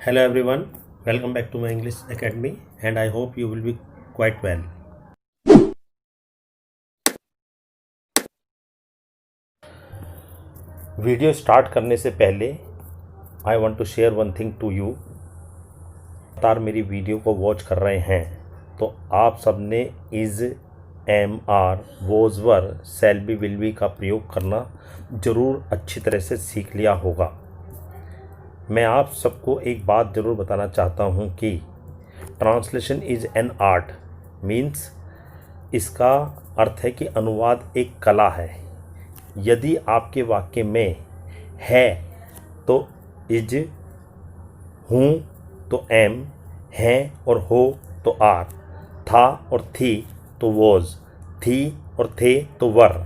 Hello everyone, welcome back to my English Academy and I hope you will be quite well. Video start करने से पहले I want to share one thing to you. लगातार मेरी video को watch कर रहे हैं तो आप सब ने is, am, are, was, were, shall be, will be का प्रयोग करना ज़रूर अच्छी तरह से सीख लिया होगा। मैं आप सबको एक बात ज़रूर बताना चाहता हूँ कि translation is an art means इसका अर्थ है कि अनुवाद एक कला है। यदि आपके वाक्य में है तो इज, हूँ तो एम, हैं और हो तो आर, था और थी तो वॉज, थी और थे तो वर,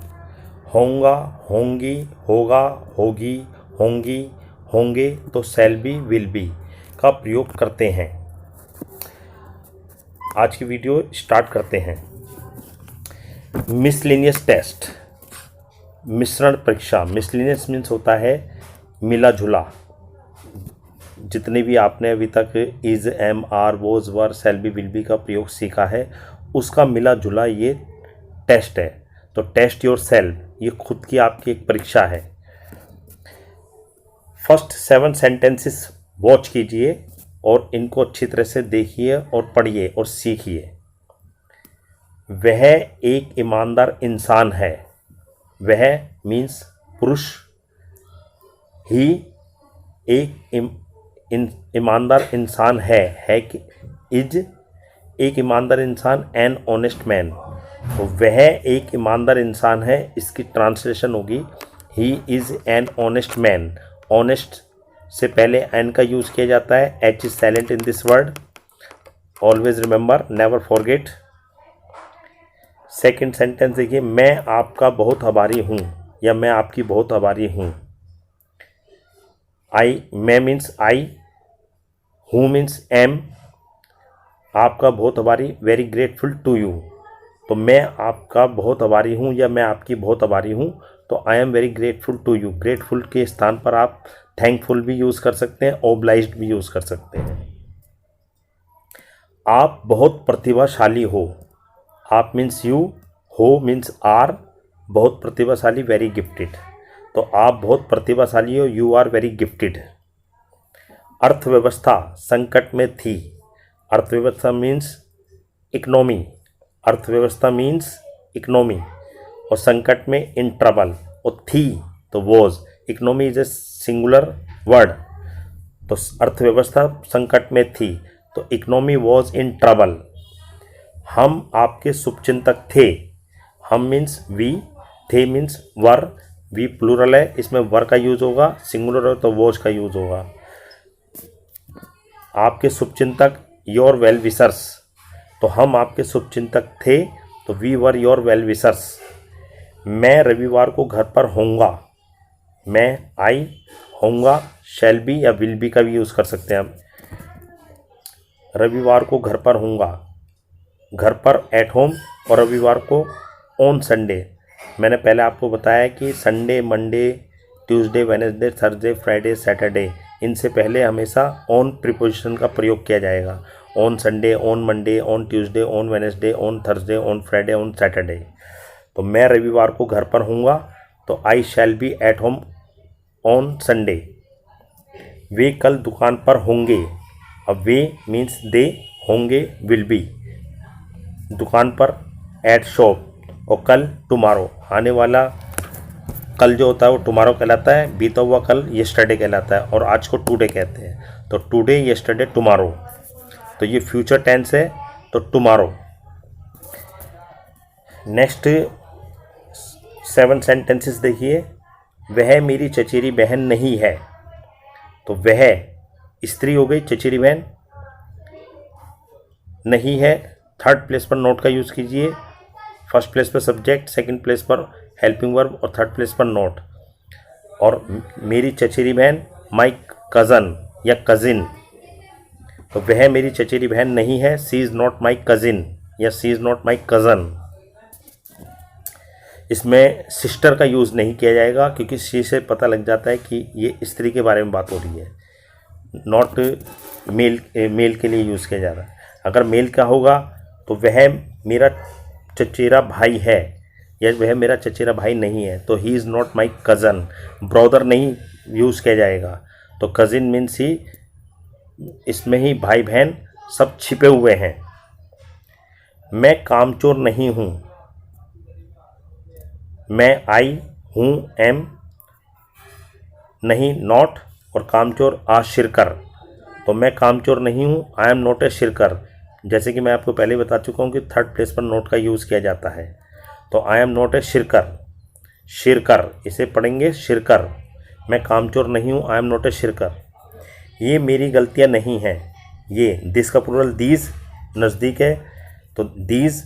होंगा, होंगी, होगा, होगी, होंगी, होंगे तो शैल बी, विल बी का प्रयोग करते हैं। आज की वीडियो स्टार्ट करते हैं। मिसलेनियस टेस्ट, मिश्रण परीक्षा। मिसलेनियस मीन्स होता है मिला जुला। जितने भी आपने अभी तक is, am, are, was, were, shall be, will be का प्रयोग सीखा है उसका मिला जुला ये टेस्ट है। तो टेस्ट योर सेल्फ, ये खुद की आपकी एक परीक्षा है। फर्स्ट 7 सेंटेंसेस वॉच कीजिए और इनको अच्छी तरह से देखिए और पढ़िए और सीखिए। वह एक ईमानदार इंसान है। वह मीन्स पुरुष। ही एक ईमानदार इंसान है कि इज एक ईमानदार इंसान, एन ऑनेस्ट मैन। तो वह एक ईमानदार इंसान है, इसकी ट्रांसलेशन होगी he is an honest man. Honest से पहले एन का यूज़ किया जाता है। H is silent in this word, always remember, never forget. Second sentence देखिए, मैं आपका बहुत आभारी हूँ या मैं आपकी बहुत आभारी हूँ। आई, मैं मीन्स आई, हूँ मीन्स एम, आपका बहुत आभारी, वेरी ग्रेटफुल टू यू। तो मैं आपका बहुत आभारी हूँ या मैं आपकी बहुत आभारी हूँ तो I am very grateful to you. Grateful के स्थान पर आप थैंकफुल भी यूज़ कर सकते हैं, ओब्लाइज्ड भी यूज़ कर सकते हैं। आप बहुत प्रतिभाशाली हो। आप मीन्स यू, हो मीन्स आर, बहुत प्रतिभाशाली, वेरी गिफ्टेड। तो आप बहुत प्रतिभाशाली हो, यू आर वेरी गिफ्टेड। अर्थव्यवस्था संकट में थी। अर्थव्यवस्था मीन्स इकोनॉमी। अर्थव्यवस्था मीन्स इकोनॉमी और संकट में इन ट्रबल, और थी तो was. Economy is a singular word. तो अर्थव्यवस्था संकट में थी तो इकोनॉमी वॉज इन ट्रबल। हम आपके शुभचिंतक थे। हम मीन्स वी, थे मीन्स वर, वी प्लूरल है, इसमें वर का यूज होगा, सिंगुलर है तो वॉज का यूज होगा। आपके शुभचिंतक योर वेल विशर्स। तो हम आपके शुभचिंतक थे तो we were your well wishers. मैं रविवार को घर पर होऊंगा। मैं आई, होऊंगा, शैल बी या विल बी का भी यूज़ कर सकते हैं हम। रविवार को घर पर होऊंगा, घर पर एट होम, और रविवार को ऑन संडे। मैंने पहले आपको बताया कि Sunday, Monday, Tuesday, Wednesday, Thursday, Friday, Saturday, इनसे पहले हमेशा ऑन प्रीपोजिशन का प्रयोग किया जाएगा। On Sunday, on Monday, on Tuesday, on Wednesday, on Thursday, on Friday, on Saturday. तो मैं रविवार को घर पर होऊंगा तो I shall be at home on Sunday. वे कल दुकान पर होंगे। अब वे मीन्स दे, होंगे विल बी, दुकान पर एट शॉप, और कल टुमारो। आने वाला कल जो होता है वो टुमारो कहलाता है, बीता हुआ कल येस्टरडे कहलाता है, और आज को टुडे कहते हैं। तो टुडे, येस्टरडे, टुमारो। तो ये फ्यूचर टेंस है तो टुमारो। नेक्स्ट 7 सेंटेंसेस देखिए। वह मेरी चचेरी बहन नहीं है। तो वह स्त्री हो गई, चचेरी बहन नहीं है। थर्ड प्लेस पर नोट का यूज़ कीजिए। फर्स्ट प्लेस पर सब्जेक्ट, सेकंड प्लेस पर हेल्पिंग वर्ब और थर्ड प्लेस पर नोट। और मेरी चचेरी बहन, माई कज़न या कज़िन। तो वह मेरी चचेरी बहन नहीं है, सी इज़ नॉट माई कज़िन या सी इज़ नॉट माई कज़न। इसमें सिस्टर का यूज़ नहीं किया जाएगा क्योंकि सी से पता लग जाता है कि ये स्त्री के बारे में बात हो रही है। नॉट मेल के लिए यूज़ किया जा रहा है। अगर मेल का होगा तो वह मेरा चचेरा भाई है या वह मेरा चचेरा भाई नहीं है, तो he is not my cousin. Brother नहीं यूज़ किया जाएगा। तो कज़िन मीन्स ही, इसमें ही भाई बहन सब छिपे हुए हैं। मैं कामचोर नहीं हूँ। मैं आई हूँ, एम नहीं, नॉट, और कामचोर आ शिरकर। तो मैं कामचोर नहीं हूँ, I am not a Shirkar. जैसे कि मैं आपको पहले बता चुका हूँ कि थर्ड प्लेस पर नोट का यूज़ किया जाता है। तो I am not a Shirkar, Shirkar इसे पढ़ेंगे शिरकर। मैं कामचोर नहीं हूँ, I am not a Shirkar. ये मेरी गलतियाँ नहीं हैं। ये दिस का प्लूरल दीज नज़दीक है, तो दीज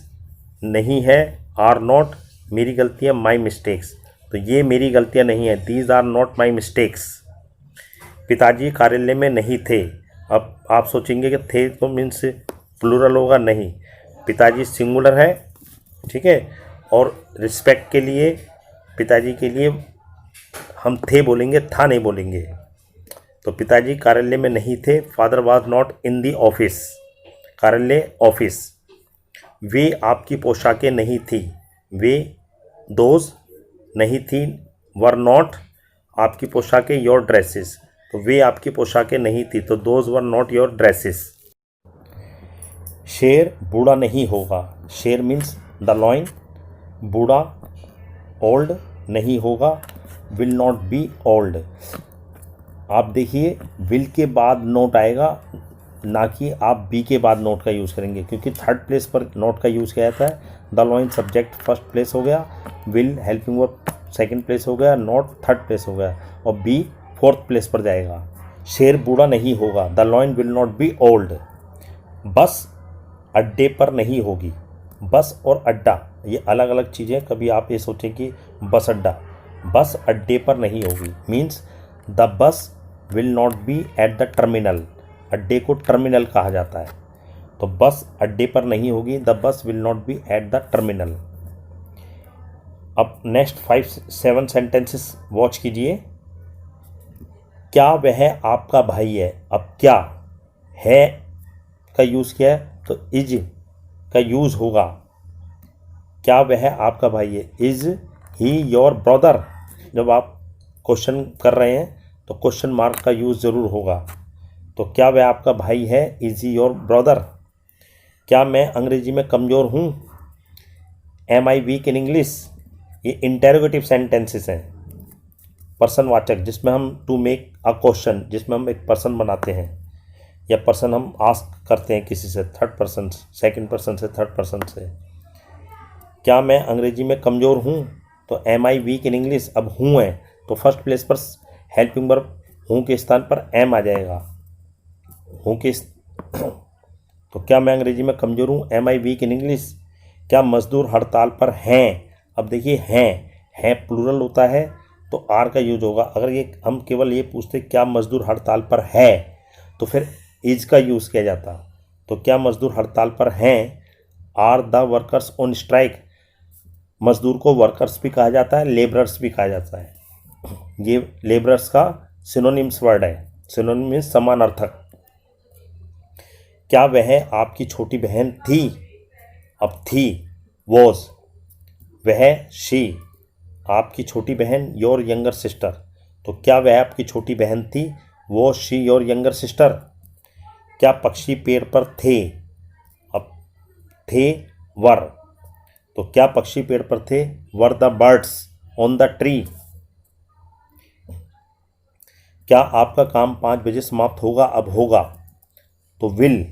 नहीं है, आर नॉट मेरी गलतियाँ, माई मिस्टेक्स। तो ये मेरी गलतियाँ नहीं हैं, these are not my mistakes. पिताजी कार्यालय में नहीं थे। अब आप सोचेंगे कि थे तो मीन्स प्लूरल होगा, नहीं, पिताजी सिंगुलर है, ठीक है। और रिस्पेक्ट के लिए पिताजी के लिए हम थे बोलेंगे, था नहीं बोलेंगे। तो पिताजी कार्यालय में नहीं थे, father was not in the office, कार्यालय ऑफिस। वे आपकी पोशाकें नहीं थी, वे दोज नहीं थी, वर नॉट आपकी पोशाकें, योर ड्रेसेस। तो वे आपकी पोशाकें नहीं थी, तो those were not your dresses. शेर बूढ़ा नहीं होगा, शेर मीन्स द लॉइन, बूढ़ा ओल्ड नहीं होगा, विल नॉट बी ओल्ड। आप देखिए विल के बाद नोट आएगा, ना कि आप बी के बाद नोट का यूज़ करेंगे, क्योंकि थर्ड प्लेस पर नोट का यूज़ किया जाता है। The lion subject first place हो गया, will helping verb second place हो गया, नॉट थर्ड प्लेस हो गया, और बी फोर्थ प्लेस पर जाएगा। शेर बूढ़ा नहीं होगा, the lion will not be old. Bus अड्डे पर नहीं होगी, बस और अड्डा ये अलग अलग चीज़ें। कभी आप ये सोचें कि बस अड्डा, बस अड्डे पर नहीं होगी means the bus will not B at the terminal. अड्डे को टर्मिनल कहा जाता है, तो बस अड्डे पर नहीं होगी, the bus will not B at the terminal. अब नेक्स्ट 5-7 सेंटेंसेस वॉच कीजिए। क्या वह आपका भाई है? अब क्या है का यूज़ किया है, तो इज का यूज़ होगा। क्या वह आपका भाई है? Is he your brother? जब आप क्वेश्चन कर रहे हैं तो क्वेश्चन मार्क का यूज़ ज़रूर होगा। तो क्या वह आपका भाई है? Is he your brother? क्या मैं अंग्रेजी में कमज़ोर हूँ? Am I weak in English? ये इंटेरोगेटिव सेंटेंसेस हैं, पर्सनवाचक, जिसमें हम टू मेक अ क्वेश्चन, जिसमें हम एक पर्सन बनाते हैं या पर्सन हम आस्क करते हैं किसी से, थर्ड पर्सन, सेकंड पर्सन से, थर्ड पर्सन से। क्या मैं अंग्रेजी में कमज़ोर हूँ? तो am I weak in English. अब हूँ है तो फर्स्ट प्लेस पर हेल्पिंग वर्ब हूँ के स्थान पर एम आ जाएगा, हूँ के तो क्या मैं अंग्रेजी में कमज़ोर हूँ? Am I weak in English. क्या मज़दूर हड़ताल पर हैं? अब देखिए हैं प्लूरल होता है तो आर का यूज होगा। अगर ये हम केवल ये पूछते क्या मज़दूर हड़ताल पर है, तो फिर इज का यूज़ किया जाता। तो क्या मज़दूर हड़ताल पर हैं? Are the workers on strike? मज़दूर को वर्कर्स भी कहा जाता है, लेबरर्स भी कहा जाता है। ये लेबरर्स का सिनोनिम्स वर्ड है, सिनोनिम मीन्स समानार्थक। क्या वह आपकी छोटी बहन थी? अब थी वॉज, वह शी, आपकी छोटी बहन योर यंगर सिस्टर। तो क्या वह आपकी छोटी बहन थी? वो शी योर यंगर सिस्टर। क्या पक्षी पेड़ पर थे? अब थे वर, तो क्या पक्षी पेड़ पर थे? Were the birds on the tree. क्या आपका काम 5 बजे समाप्त होगा? अब होगा, तो will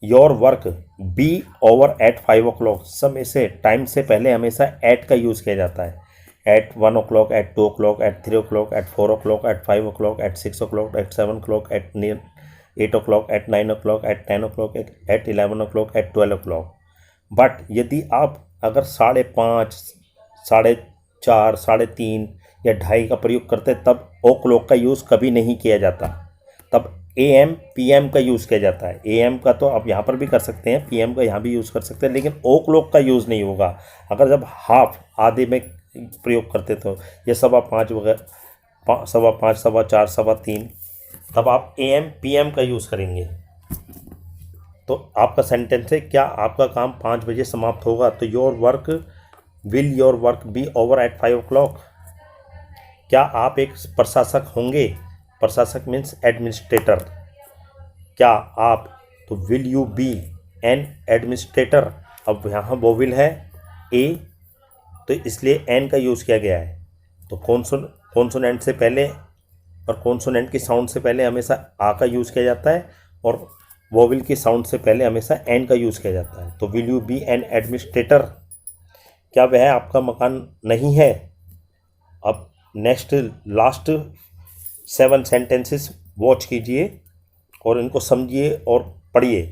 your work be over at 5 o'clock। समय से, टाइम से पहले हमेशा एट का यूज़ किया जाता है। At 1 o'clock, at 2 o'clock, at 3 o'clock, at 4 o'clock, at 5 o'clock, at 6 o'clock, at 7 o'clock, at 8 o'clock, at 9 o'clock, at 10 o'clock, at 11 o'clock, at 12 o'clock। But यदि आप अगर 5:30, 4:30, 3:30 या 2:30 का प्रयोग करते तब ओ क्लॉक का यूज़ कभी नहीं किया जाता, तब AM PM का यूज़ किया जाता है। AM का तो आप यहाँ पर भी कर सकते हैं, PM का यहाँ भी यूज़ कर सकते हैं, लेकिन ओ क्लॉक का यूज़ नहीं होगा। अगर जब हाफ आधे में प्रयोग करते तो ये 5:15 वगैरह, 5:15, 4:15, 3 तब आप AM PM का यूज़ करेंगे। तो आपका सेंटेंस है, क्या आपका काम 5 बजे समाप्त होगा? तो will your work be over at 5 o'clock? क्या आप एक प्रशासक होंगे? प्रशासक मीन्स एडमिनिस्ट्रेटर। क्या आप, तो will you be an administrator? अब यहाँ वोविल है ए, तो इसलिए एन का यूज़ किया गया है। तो कॉन्सोनेंट से पहले और कॉन्सोनेंट की साउंड से पहले हमेशा आ का यूज़ किया जाता है, और वोविल की साउंड से पहले हमेशा एन का यूज़ किया जाता है। तो will you be an administrator? क्या वह आपका मकान नहीं है? अब नेक्स्ट लास्ट 7 सेंटेंसेस वॉच कीजिए और इनको समझिए और पढ़िए।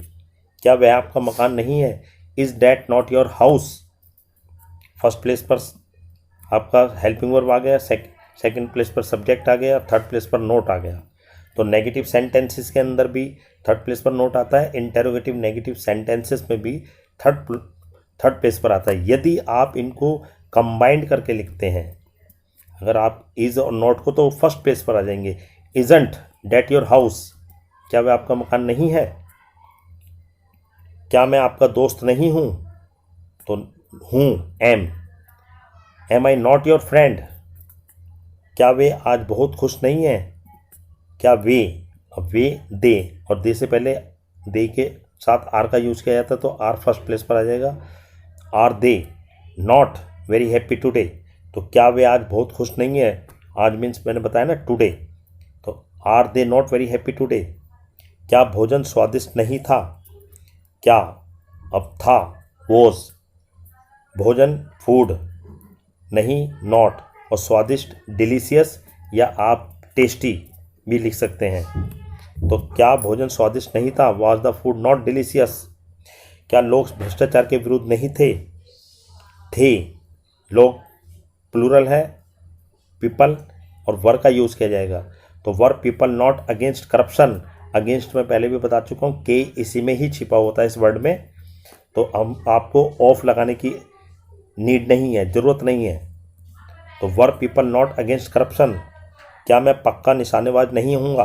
क्या वह आपका मकान नहीं है? Is that not your house? First place पर आपका हेल्पिंग वर्ब आ गया, सेकंड प्लेस पर सब्जेक्ट आ गया, थर्ड प्लेस पर नोट आ गया। तो नेगेटिव सेंटेंसेस के अंदर भी थर्ड प्लेस पर नोट आता है, इंटेरोगेटिव नेगेटिव सेंटेंसेस में भी थर्ड प्लेस पर आता है। यदि आप इनको कंबाइंड करके लिखते हैं, अगर आप इज़ और नॉट को, तो फर्स्ट प्लेस पर आ जाएंगे। Isn't that your house? क्या वह आपका मकान नहीं है? क्या मैं आपका दोस्त नहीं हूँ? तो हूँ, am I not your friend? क्या वे आज बहुत खुश नहीं हैं? क्या वे, अब वे दे, और दे से पहले दे के साथ आर का यूज़ किया जाता है, तो आर फर्स्ट प्लेस पर आ जाएगा। Are they not very happy today? तो क्या वे आज बहुत खुश नहीं है? आज मीन्स मैंने बताया ना टुडे, तो are they not very happy today? क्या भोजन स्वादिष्ट नहीं था? क्या, अब था, वॉज, भोजन फूड, नहीं नॉट, और स्वादिष्ट डिलीशियस, या आप टेस्टी भी लिख सकते हैं। तो क्या भोजन स्वादिष्ट नहीं था? Was the food not delicious? क्या लोग भ्रष्टाचार के विरुद्ध नहीं थे? लोग प्लूरल है, पीपल, और वर का यूज़ किया जाएगा। तो were people not against corruption? Against मैं पहले भी बता चुका हूँ, के इसी में ही छिपा होता है इस वर्ड में, तो हम आपको ऑफ लगाने की नीड नहीं है, ज़रूरत नहीं है। तो were people not against corruption? क्या मैं पक्का निशानेबाज नहीं होऊंगा?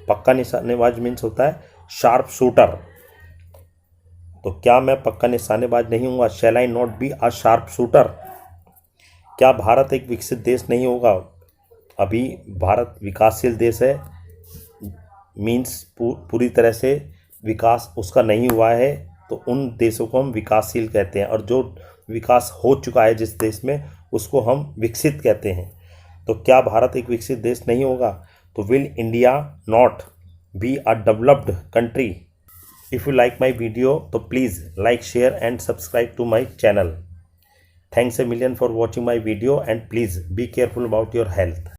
पक्का निशानेबाज मीन्स होता है शार्प शूटर। तो क्या मैं पक्का निशानेबाज नहीं होऊंगा? Shall I not be a sharp shooter? क्या भारत एक विकसित देश नहीं होगा? अभी भारत विकासशील देश है, मीन्स पूरी तरह से विकास उसका नहीं हुआ है, तो उन देशों को हम विकासशील कहते हैं, और जो विकास हो चुका है जिस देश में, उसको हम विकसित कहते हैं। तो क्या भारत एक विकसित देश नहीं होगा? तो will India not be a developed country? If you like my video, तो please like, share and subscribe to my channel. Thanks a million for watching my video, and please be careful about your health.